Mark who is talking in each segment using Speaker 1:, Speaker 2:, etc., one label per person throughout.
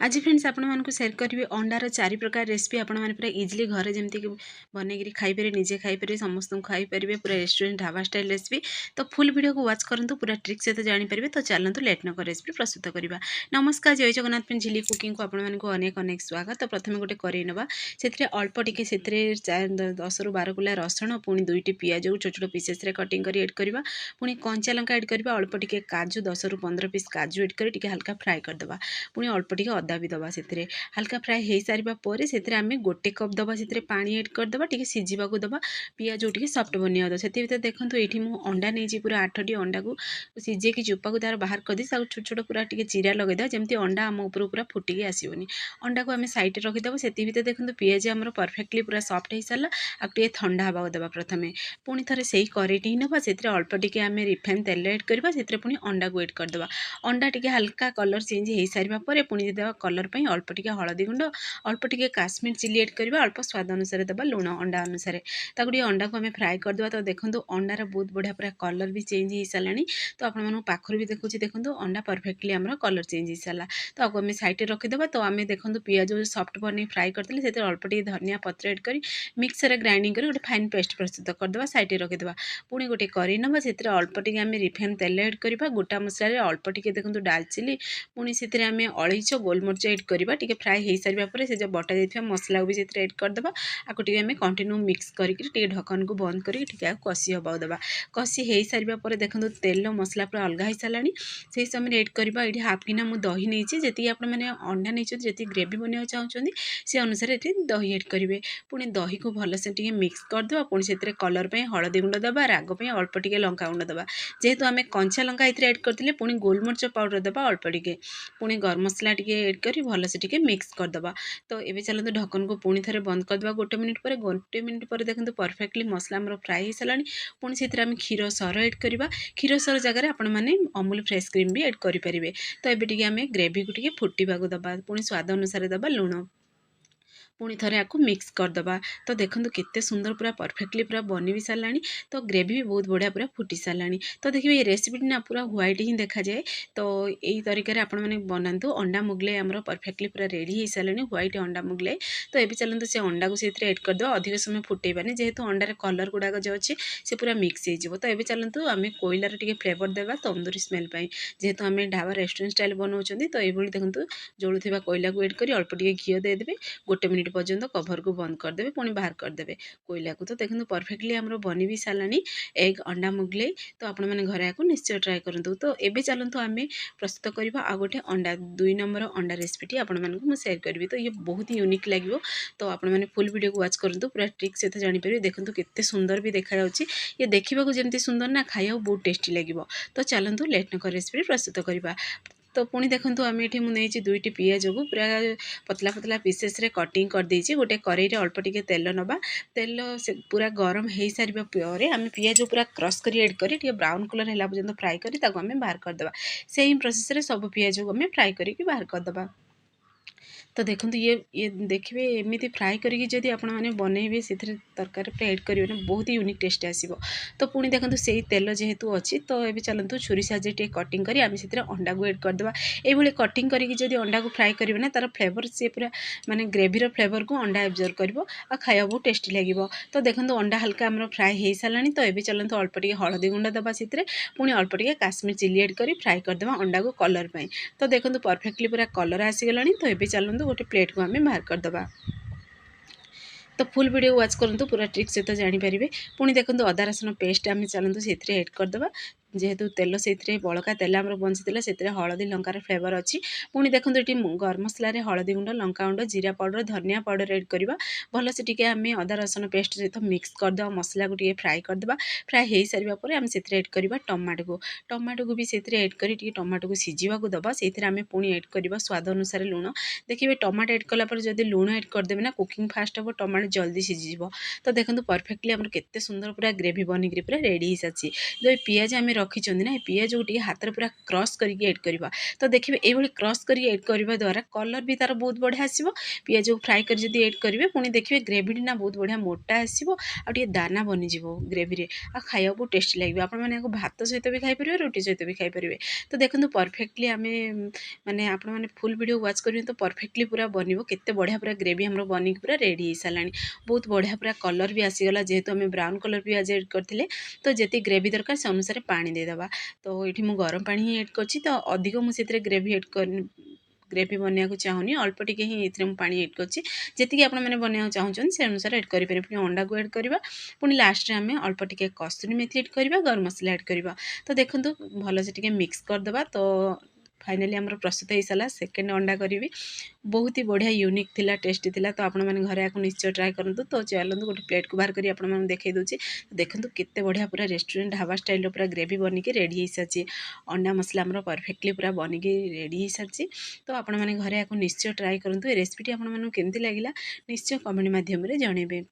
Speaker 1: आज फ्रेंड्स आपण मानकु शेयर करी अंडार 4 प्रकार रेसिपी आपण माने पूरा इजिली घरे जमती कि बनैकरी खाई पारे निजे खाई पारे समस्त खाई पारे पूरा रेस्टोरेंट ढाबा स्टाइल रेसिपी। तो फुल वीडियो को वाच करंतु पूरा ट्रिक सहित जानि पारे। तो चलंतु लेट न कर रेसिपी प्रस्तुत करबा। नमस्कार, जय जगन्नाथ फ्रेंड, झिली कुकिंग को आपण मानकु अनेक अनेक स्वागत। तो प्रथमे गोटे करै नबा, सेतरे अल्प टिके सेतरे 10 रु 12 कुला रसुण पुनी 2टी पियाज छोट छोट पीसेस रे कटिंग करी ऐड करबा। पुनी कंचा लंका ऐड करबा, अल्प टिके काजू 10 रु 15 पीस काजू ऐड करी टिके हल्का फ्राई कर दबा। पुनी अल्प टिके अदा भी दबा। से हल्का फ्राए हो सारा पर से आम गोटे कप दबा, से पानी एड करदे टी सीझा दबा। पियाज टी सफ्ट बनिया दबा। से देखो ये मुझे अंडा नहीं पूरा 8टी अंडा को सीझे कि चोपा को तार बाहर करदी छोट छोट पूरा टी चिरा लगेदा जमी अंडा आम उपर पूरा फुटिकी आसोनी। अंडा को आम सैड रखीदे। से देखो पियाज आम परफेक्टली पूरा सफ्ट हो सारा। आगे ठंडा हवा दबा प्रथमे। पुणी थे से कड़े ही ना से अल्प टिके आम रिफाइन तेल एड करवा। से पुणी अंडा को एड करदे। अंडा टी हल्का कलर चेंज हो सारा पर पुणी देवा कलर पर अल्प टिके हलदी गुंड, अल्प टिके काश्मीर चिली एड करवा, अल्प स्वाद अनुसार दबा लुण अंडा अनुसार। ताकि अंडा को आम फ्राए करदे। तो देखो अंडार बहुत बढ़िया पूरा कलर भी चेंज हो सारा। तो आप पाखर भी देखुची, देखो अंडा परफेक्टली आम कलर चेंज हो सारा। तो आपको आम सैड रखीदे। तो आम देखो पियाज सफ्ट बन फ्राए करते से अल्प टिके धनिया पत्र एड कर मिक्सर ग्राइंडिंग कर गोटे फाइन पेस्ट प्रस्तुत करदे। सैड रखीदे। पुणी गोटे करी ना से अल्प टिके आम रिफाइन तेल एड करवा। गोटा मसला अल्प टिके देखो डालचिली, पुणी से आम अलैच गोलमरिच एड करवा। टिके फ्राए हो सारा पर से जो बटा जाइए मसला भी से एड करदे। आपको टी आम कंटिन्यू मिक्स करके ढक्कन को बंद करके कषि हवा दबा। कषि हो सारा पर देखो तेल मसला पूरा अलग हो सारा। से समय एड करवा ये हाफ गिना मुझे दही नहीं जी आप अंडा नहीं जी ग्रेवी बनवा चाहते से अनुसार ये दही एड करेंगे। पुणी दही को भलसे टी मिक्स करदे। पुणी से कलर पर हलदी गुंड दबा, राग पर अल्प टिके लंका गुंड दबा। जेहेतु आम कंचा लंका ये एड करते पुणी गोलमरिच पाउडर दबा अल्प टिके। पुणी गरम मसला टी एड कर भलसे टी मिक्स करदबा। तो ये चलते ढक्कन को पुणी थे बंद करदे। गोटे मिनिट पर देखो परफेक्टली मसला आम फ्राए हो सारा। पुणी से क्षीर सर एड करवा। क्षीर सर जगह आपण मैंने अमूल फ्रेश क्रीम भी एड करेंगे। तो ये आम ग्रेवी को फुटवा दबा। पुणी स्वाद अनुसार दबा लुण। पुणी थे आपको मिक्स करदबा। तो देखो केते सुंदर पूरा परफेक्टली पूरा बनी भी सारा। तो ग्रेवी भी बहुत बढ़िया पूरा फुटी सारा। तो देखिए ये रेसिपी ना पूरा व्हाइट ही देखा जाए। तो यही तरीके आपण मैंने बनातु। अंडा मुगले आमर परफेक्टली पूरा रेडी हो सारे व्हाइट अंडा मुगले। तो ये चलते से अंडा को से एड करदे। अधिक समय फुटेबानी जेहेतु अंडार कलर गुड़ाक जो अच्छे से पूरा मिक्स हो। तो ये चलते आम कोयलार टी फ्लेवर देवा तंदूरी स्मेल पाई। जेहेतु आम ढाबा रेस्टोरेंट स्टाइल बनाऊँ। तो ये देखो जोड़ुवा कोयला को एड कर अल्प टिके घी देदेवे। गोटे मिनिट पर्यंत कभर को बंद करदे। पुणी बाहर करदे कोयला को। तो देखो परफेक्टली आम बनी भी सारा एग अंडा मुगले। तो आपण मैंने घर आपको निश्चय ट्राए करूँ। तो ये चलते आम प्रस्तुत करवा आ गए अंडा 2 नंबर अंडा रेसिपी आपण मानक शेयर करी। तो ये बहुत ही यूनिक लगे। तो आपण मैंने फुल वीडियो को वाच करूँ पूरा ट्रिक सहित जानीपर। देखो केते सुंदर भी देखा ये देखा जमी सुंदर ना खाया बहुत टेस्टी लगे। तो चलतु लेट नकर रेसिपी प्रस्तुत करवा। तो पुणी देखो आम ये मुझे 2टी पियाज को पूरा पतला पतला पीसेस रे कटिंग कर देछि। गोटे कड़ाई अल्प टिके तेल नबा। तेल से पूरा गरम हो सारा पर आम पियाज पूरा क्रश कर एड कर ब्राउन कलर है पर्यटन फ्राए करी आम बाहर करदे। सेम प्रोसेस रे सब पियाज को आम फ्राए करके बाहर करदे। तो देखो ये देखिए एमती फ्राए करी जदि आपण मैंने बनइबे से तरकारी एड करेंगे बहुत ही यूनिक टेस्ट आसो। तो पुणी देखो से तेल जेहेतु अच्छी। तो ये चलते छुरी साजे टे कटिंग करी आम से अंडा को एड करदे। ये कटिंग करी अंडा को फ्राए करेंगे ना तार फ्लेवर से पूरा माने ग्रेवीर फ्लेवर को अंडा एब्जर्व कर खाया बहुत टेस्टी लगे। तो देखो अंडा हल्का आम फ्राए हो सारा। तो ये चलते अल्प टिके हलदी गुंड दबा से पुणी अल्प टिके काश्मीर चिली एड कर फ्राए करदे अंडा को कलर पाई। तो देखो परफेक्टली पूरा कलर आसीगला। तो ये चलते गोटे प्लेट को आम बाहर करदबा। तो फुल वीडियो वाच करूँ पूरा ट्रिक सहित जानीपर। पुणी देखो अदा रसुण पेस्ट आम चलते से एड करदबा। जेहेतु तेल से बड़का तेल आम बंची से हलदी लंकार फ्लेवर अच्छी। पुणी देखो ये गरम मसला हलदी गुंड, लंका गुंड, जीरा पाउडर, धनिया पाउडर एड करवा। भलसे टी आम अदा रसुण पेस्ट सहित मिक्स करदे। मसला को फ्राए करदे। फ्राए हो सारा पर आम से एड करवा टमाटो को भी से एड कर टमाटो को सीझा दबा। से आम पुणी एड करवा स्वाद अनुसार लुण। देखिए टमाटो एड कलापर जब लुण एड करदेवे ना कुकिंग फास्ट हम टमाटो जल्दी सीझी। तो देखो परफेक्टली आम केते सुंदर पूरा ग्रेवी बनिक पूरा रेडी हो सारी। जो पियाज आम रखिछन्ती ना पियाज को हाथ में पूरा क्रश करके एड करवा। तो देखिए ये क्रश करके एड करने द्वारा कलर भी तार बहुत बढ़िया आसो। पियाज को फ्राए कर जब एड करेंगे पुणी देखिए ग्रेवी ना बहुत बढ़िया मोटा आसो आए दाना बनीज ग्रेवी आ खाया बहुत टेस्टी लगे। आपने भात सहित भी खाईपर रुटी सहित भी खाईपर। तो देखो परफेक्टली आम मैंने आपने फुल वीडियो वाच करेंगे तो परफेक्टली पूरा बनब केते बढ़िया पूरा ग्रेवी हम बनिक पूरा रेडी हो सारा। बहुत बढ़िया पूरा कलर भी आसीगला जेहेतु आम ब्राउन कलर भी आज एड करते। तो जी ग्रेवी दरकार से अनुसार पानी देदेबा। तो ये मुझे गरम पानी ही एड कर तो अधिक मुझे ग्रेवी एड कर ग्रेवी बनवा को चाहूनी अल्प टिके ही ये पानी एड करती आपने बनवा चाहूँ से अनुसार एड करेंगे। पुणी अंडा को एड करवा पुणी लास्ट आम अल्प टिके कस्तूरी मेथी एड करवा गरम मसला एड करवा। तो देखो भल से मिक्स करदे। तो फाइनाली आमर प्रस्तुत हो सारा सेकेंड अंडा करी बहुत ही बढ़िया यूनिक थिला टेस्टी थिला। तो आपण मैंने घरे आपको निश्चय ट्राए करूँ। तो चलते गोटे प्लेट को बाहर करी आपको देखई दूसरी। देखो केते बढ़िया पूरा रेस्टोरेंट ढाबा स्टाइल पूरा ग्रेवी बनिकी रेडी हो सारी। अंडा मसला आमर परफेक्टली पूरा बनिकी रेडी हो सारी। तो आपण मैंने घरे आपको निश्चय ट्राए करूँ। ये रेसिपीटी आपमती लगे निश्चय कमेंट मध्यम जनइबे।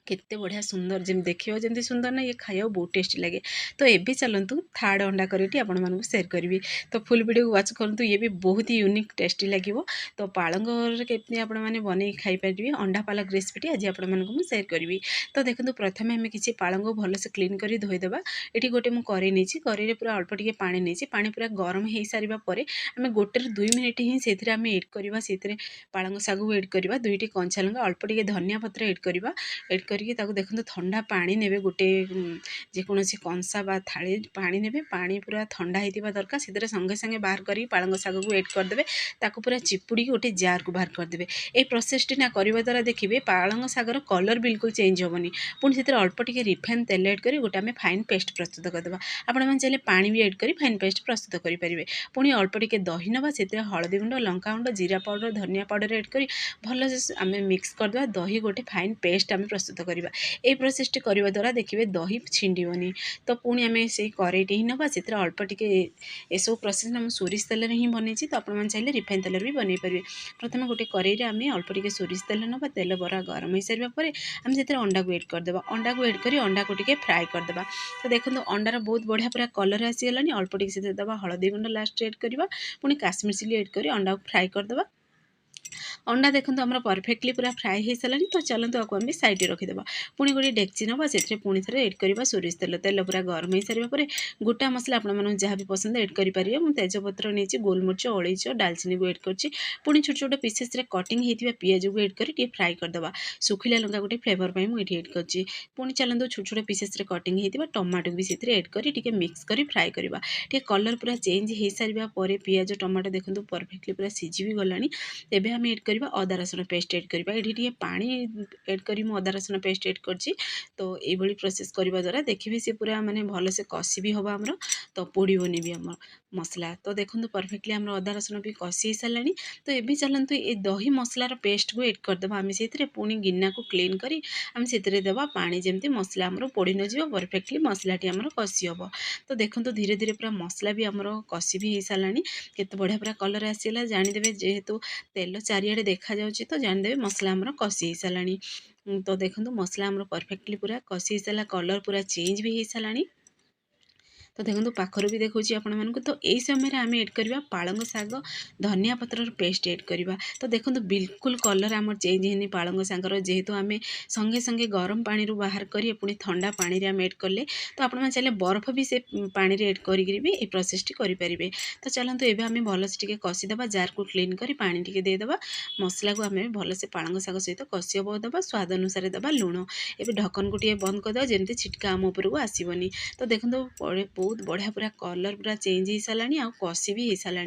Speaker 1: केते बढ़िया सुंदर जमी देखिए जमी सुंदर ना ये खाया बहुत टेस्टी लगे। तो ये चलतु थर्ड अंडा करी आपको सेयर करी। तो फुल वीडियो को वाच करूँ ये भी बहुत ही यूनिक टेस्टी लगे। तो पालंग केमती आपने बन खाईपारे अंडा पालक रेसिपीटी आज आपको सेयर करी। तो देखो प्रथम आम किसी पालंग भलसे क्लीन कर धोईदेवा। ये गोटे मुझे करेई नहीं करेई पूरा अल्प टिके पानी नहीं पानी पूरा गरम हो सारा पर आम गोटे 2 मिनिट ही से एड करवा। से पालंग शाग को एड करवा 2टी कंचा लंका अल्प टिके धनिया पत्र एड करवा। एड करके देखो ठंडा पानी ने गोटे जेकोसी कंसा बा थाली पानी ने पानी पूरा ठंडा होता दरकार से संगे संगे बाहर कर पालंग शाग को एड करदे पूरा चिपुड़ी गोटे जार को बाहर करदे। ये प्रोसेसटी ना करने द्वारा देखिए पालंग शागर कलर बिल्कुल चेंज हेनी। पुणी से अल्प टिके रिफाइन तेल एड कर गोटे आम फाइन पेस्ट प्रस्तुत करदे। आपने चाहिए पानी भी एड कर फाइन पेस्ट प्रस्तुत करेंगे। पुणी अल्प टिके दही नवा से हलदी गुंड लंका गुंड जीरा पाउडर धनिया पाउडर एड कर भल से आम मिक्स करदे। दही गोटे फाइन पेस्ट आम प्रस्तुत करवा। ये प्रोसेसटी करने द्वारा देखिए दही छिंडनी। तो पुणी आम से करेईटी ही ना से अल्प टिके ये सब प्रोसेस आम सोरिष तेल ही बनई। तो आपने चाहिए रिफाइन तेल भी बनई पारे। प्रथम गोटे करेई आम अल्प टिके सोरिष तेल ना तेल बरा गरम हो सारा पर आम से अंडा को एड करदे। अंडा को एड कर अंडा को टिके फ्राए करदे। तो देखो अंडार बहुत बढ़िया पूरा कलर आसीगला। अल्प टिके से दबा हलदी गुंड लास्ट एड करवा पुणी काश्मीर चिली एड कर अंडा को फ्राए करदे। अंडा देखो आम परफेक्टली पूरा फ्राए हो सारा। तो चलते आपको आम साइड रखीदे। पुणी गोटे डेक्ची ना से पुणी थे एड करवा सोरिष तेल तेल पूरा गरम हो सारा पर गोटा मसला आप जहाँ भी पसंद एड करेंगे। मुझे तेजपत्र नहीं गोलमरीच अलैच डालचिनी को एड कर छोट छोट पीसेस कटिंग होता पियाज को एड कर फ्राए करदे। सुखिला लंका गोटे फ्लेवर पर मुझे एड कर पुणी चलते छोट छोट पीसेस कटिंग होता टमाटो भी से एड कर मिक्स कर फ्राए करवा। कलर पूरा चेंज हो सारा पर पियाज टमाटो देखो परफेक्टली पूरा सीझी भी गलानी। एबे हम एड करवा अदा रसुण पेस्ट एड करवा। ये पानी एड करी अदा रसुण पेस्ट एड कर। तो ये प्रोसेस करने द्वारा देखिए सी पूरा माने भल से कषि भी हम आमर। तो पोड़बनी भी आम मसला। तो देखो परफेक्टली आम अदा रसुण भी कषि हो सारा। तो ये चलते ये दही मसलार पेस्ट को एड करदे। आम से पुणी गिना को क्लीन करी आम से देवा पानी जमती मसला आमर पोड़ी न जाए परफेक्टली मसलाटी आमर कषि हम। तो देखो धीरे धीरे पूरा मसला भी आमर कषि भी हो सारा। केते बढ़िया पूरा कलर आसीगला जानीदेवे जेहेतु तेल चारिआडे देखा जाउछि। तो जानदेवे मसला आमर कषि हो सारा। तो देखो मसला आमर परफेक्टली पूरा कषि हो सारा कलर पूरा चेंज भी हो सारा। तो देखो पाखर भी देखा आपण मानक। तो यही समय आम एड करवा पालंग शाग धनिया पतर पेस्ट एड करवा। तो देखो बिल्कुल कलर आम चेंज है पालंग शागर जेहेतु आम संगे संगे गरम पानी बाहर कर पुणी ठंडा पानी आम एड कले। तो आप चाहिए बरफ भी से पानी एड करी भी ये प्रोसेसटी करेंगे। तो चलते एवं आम भलसे टे कषिदेवा जार को क्लीन कर पानी टे देदेवा मसला को आम भलसे पालंग शाग सहित कषि देवा स्वाद अनुसार देवा लुण। एवं ढक्कन को टे बंद करदे जमी छिटका आम उपरको आसबनी। तो देखो बहुत बढ़िया पूरा कलर पूरा चेंज हो सारा आ कषि भी हो सारा।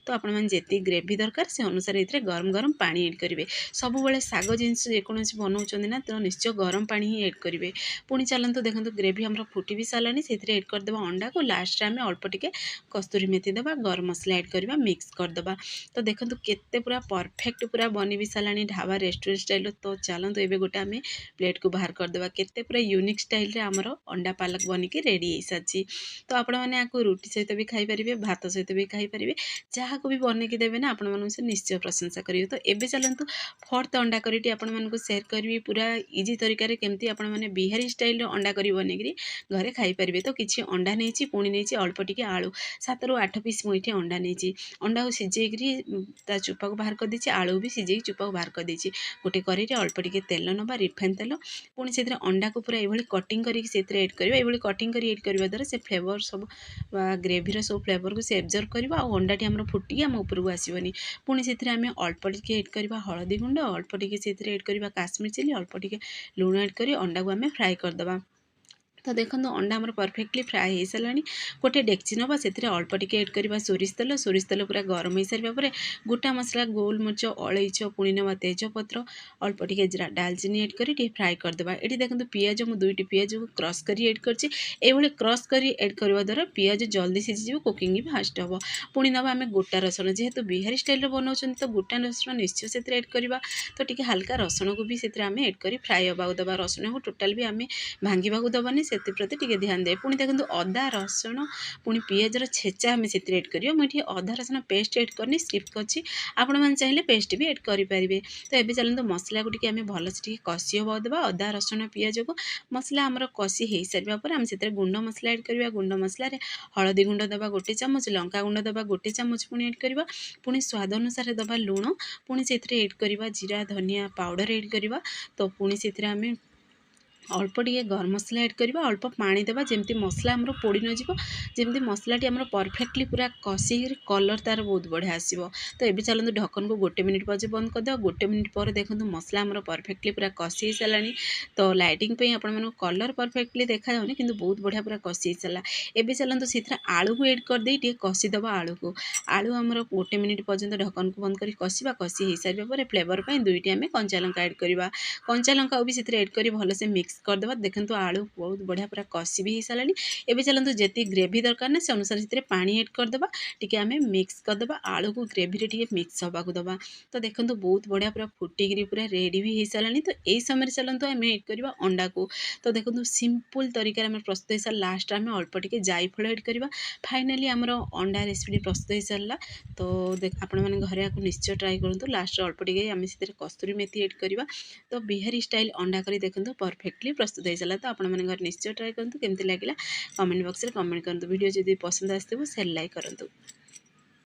Speaker 1: तो आपड़ी ग्रेवी दरकार से अनुसार ये गरम गरम पानी एड करेंगे। सब बड़े शाग जिनस जेकोसी बनाऊँ ना तो निश्चय गरम पानी ही एड करेंगे। पुणी चलते देखो ग्रेवी आम फुटी भी सारा से एड करदे अंडा को लास्ट आम अल्प टिके कस्तूरी मेथी देवा गरम मसला एड करवा मिक्स करदे। तो देखो केते पूरा परफेक्ट पूरा बनी भी सारा ढाबा रेस्टोरेंट स्टाइल। तो चलते एवं गोटे आम प्लेट को बाहर करदे केते पूरा यूनिक स्टाइल आमर अंडा पालक बनिकी रेडी हो सारी। तो आपने आपको रुटी सहित भी खाईपारे, भात सहित भी खाईपारे, जहाँ को भी बनईकि देवे ना आपण से निश्चय प्रशंसा करेंगे। तो एबे चलतु फोर्थ अंडा करी आपको सेयार करी पूरा इजी तरीके केमती आपने बिहारी स्टाइल अंडा करी बनईकि घरे खाईपारे। तो किसी अंडा नहीं पुणी नहीं अल्प टिके आलू 7 ରୁ 8 पीस मुझे अंडा नहीं अंडा को सिझेकरी ता चुपा को बाहर कर देछि, आलू भी सिझे चुपा को बाहर कर देछि। गोटे करी अल्प टिके तेल नबा रिफाइन तेल पुणी से अंडा को पूरा ये कटिंग करके एड करवा, ये कटिंग कर एड करने द्वारा से फ्लेवर सब ग्रेभीर सब फ्लेवर को से एब्जर्व करवा और अंडाटी आम फुटिकी आम उपरको आसबनी। पुणी से अल्प टिके एड करवा हलदी गुंड, अल्प टिके से एड करवा काश्मीर चिली, अल्प टिके लुण एड कर अंडा को आम फ्राए करदे। तो देखो अंडा आमर परफेक्टली फ्राए हो सारा। गोटे डेक्ची नवा से अल्प टिके एड करवा सोरिष तेल पूरा गरम हो सारा पर गोटा मसला गोलमरीच अलैच पुणी नवा तेजपत्र अल्प टिके डालचीनी एड कर फ्राए करदे। ये देखो पियाज मुझे 2टी पियाज को क्रश कर एड कर क्रश कर एड करने द्वारा पियाज जल्दी सीझीज, कुकिंग भी फास्ट हम। पुणी नवा आम गोटा रसुण जेहेतु बिहारी स्टाइल बनाऊँ तो गोटा रसुण निश्चय से एड करवा। तो टी हल्का रसुण को भी एड कर फ्राए होगा दबा। रसुण को टोटाल भी आम भांगा दबानी से प्रति टिके ध्यान दे। पुणी देखो अदा रसुण पुणी पियाजर छेचा आम से एड कर मुझे अदा रसुण पेस्ट एड करनी स्किप करछि, आपण मैंने चाहिए पेस्ट भी एड करेंगे। तो ये चलते मसला को आम भलसे कषि हवा दबा। अदा रसुण पियाज को मसला आमर कषि हो सारापर आम से गुंड मसला एड करवा। गुंड मसला हलदी गुंड दबा 1 चामच, लंका गुंड दबा 1 चामच पुणी एड करवा। पुणी स्वाद अनुसार दबा लुण, पुणी से एड करवा जीरा धनिया पाउडर एड करवा। तो पुणी से आम अल्प टिके गरम मसला एड करवा, अल्प पानी देवा जमती मसला आमर पोड़ी न जीव, जमती मसलाटी आमर परफेक्टली पूरा कषि कलर तार बहुत बढ़िया आसो। तो ये चलते ढक्कन को 1 मिनिट बजे बंद करदे। 1 मिनिट पर देखो मसला आमर परफेक्टली पूरा कषि सारा। तो लाइटिंग पे आपण कलर परफेक्टली देखा जाऊनी कि बहुत बढ़िया पूरा कषि सारा। एबे चलते से आलू को एड कर दे कषिदबा। आलू को आलू आमर 1 मिनिट पर्यंत ढक्कन को बंद कर कषा। कषि हो सारापर फ्लेवर पर 2टी आम कंचा लंका एड करवा। कंचा लंका भी से एड कर भलसे मिक्स करदे। देखो आलू बहुत बढ़िया पूरा कषि भी हो सारा। एबे चलते जी ग्रेवी दरकार ना से अनुसार से पानी एड करदे टी आम मिक्स करदे। आलू को ग्रेवी रे मिक्स हवा दबा। तो देखो बहुत बढ़िया पूरा फुटिकी पूरा रेडी भी हो सारा। तो यही समय चलते आम एड करवा अंडा को। तो देखो सिंपल तरीके आम प्रस्तुत हो सारा। लास्ट आम अल्प टिके जायफल एड करवा। फाइनाली आमर अंडा रेसिपी प्रस्तुत हो सारा। तो आपण मैंने घरे आपको निश्चय ट्राए करूँ। लास्ट अल्प टिके आम से कस्तूरी मेथी एड करवा। तो बिहारी स्टाइल अंडा करी देखो परफेक्टली प्रस्तुत हो सारा। तो आपण मैंने घर निश्चय ट्राए करूँ। केमती लगे कमेंट बॉक्स में कमेंट करूँ। वीडियो जब पसंद आसो शेयर लाइक करूँ।